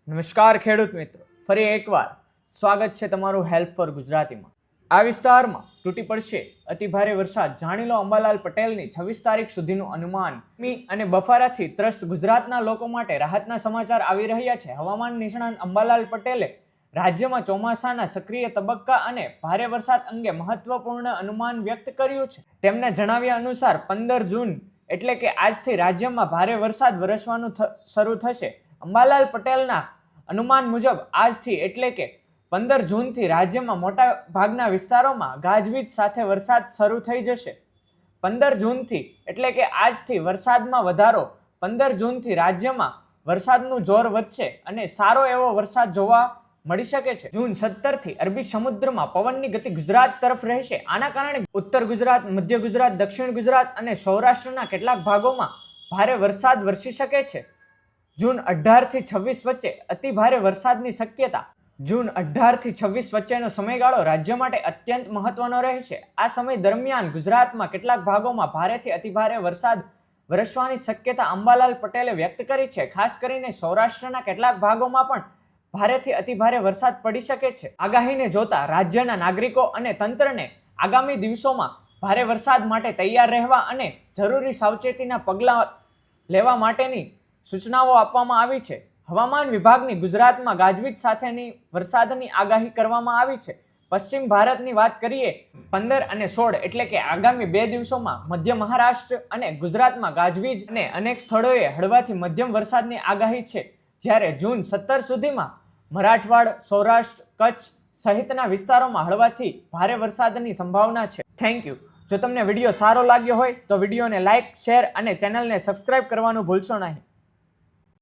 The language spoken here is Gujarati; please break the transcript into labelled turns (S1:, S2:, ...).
S1: નમસ્કાર ખેડૂત મિત્રો, ફરી એકવાર સ્વાગત છે તમારું હેલ્પ ફોર ગુજરાતીમાં। આ વિસ્તારમાં તૂટી પડશે અતિ ભારે વરસાદ, જાણી લો અંબાલાલ પટેલની 26 તારીખ સુધીનું અનુમાન। અને બફારાથી ત્રસ્ત ગુજરાતના લોકો માટે રાહતના સમાચાર આવી રહ્યા છે। હવામાન નિષ્ણાત અંબાલાલ પટેલે રાજ્યમાં ચોમાસાના સક્રિય તબક્કા અને ભારે વરસાદ અંગે મહત્વપૂર્ણ અનુમાન વ્યક્ત કર્યું છે। તેમના જણાવ્યા અનુસાર 15 જૂન એટલે કે આજથી રાજ્યમાં ભારે વરસાદ વરસવાનું શરૂ થશે। અંબાલાલ પટેલના અનુમાન મુજબ આજથી એટલે કે 15 જૂનથી રાજ્યમાં મોટા ભાગના વિસ્તારોમાં ગાજવીજ સાથે વરસાદ શરૂ થઈ જશે। 15 જૂનથી એટલે કે આજથી વરસાદમાં વધારો। 15 જૂનથી રાજ્યમાં વરસાદનું જોર વધશે અને સારો એવો વરસાદ જોવા મળી શકે છે। જૂન 17 થી અરબી સમુદ્રમાં પવનની ગતિ ગુજરાત તરફ રહેશે। આના કારણે ઉત્તર ગુજરાત, મધ્ય ગુજરાત, દક્ષિણ ગુજરાત અને સૌરાષ્ટ્રના કેટલાક ભાગોમાં ભારે વરસાદ વરસી શકે છે। જૂન 18 થી 26 વચ્ચે અતિ ભારે વરસાદની શક્યતા। જૂન 18 થી 26 વચ્ચેનો સમયગાળો રાજ્ય માટે અત્યંત મહત્વનો રહેશે। આ સમય દરમિયાન ગુજરાતમાં કેટલાક ભાગોમાં ભારેથી અતિ ભારે વરસાદ વરસવાની શક્યતા અંબાલાલ પટેલે વ્યક્ત કરી છે। ખાસ કરીને સૌરાષ્ટ્રના કેટલાક ભાગોમાં પણ ભારેથી અતિ ભારે વરસાદ પડી શકે છે। આગાહીને જોતા રાજ્યના નાગરિકો અને તંત્રને આગામી દિવસોમાં ભારે વરસાદ માટે તૈયાર રહેવા અને જરૂરી સાવચેતીના પગલાં લેવા માટેની સૂચનાઓ આપવામાં આવી છે। હવામાન વિભાગની ગુજરાતમાં ગાજવીજ સાથેની વરસાદની આગાહી કરવામાં આવી છે। પશ્ચિમ ભારતની વાત કરીએ 15 અને 16 એટલે કે આગામી 2 દિવસોમાં મધ્ય મહારાષ્ટ્ર અને ગુજરાતમાં ગાજવીજ અને અનેક સ્થળોએ હળવાથી મધ્યમ વરસાદની આગાહી છે। જ્યારે જૂન 17 સુધીમાં મરાઠવાડ, સૌરાષ્ટ્ર, કચ્છ સહિતના વિસ્તારોમાં હળવાથી ભારે વરસાદની સંભાવના છે। Thank you. જો તમને વિડીયો સારો લાગ્યો હોય તો વિડીયોને લાઇક, શેર અને ચેનલને સબસ્ક્રાઇબ કરવાનું ભૂલશો નહીં।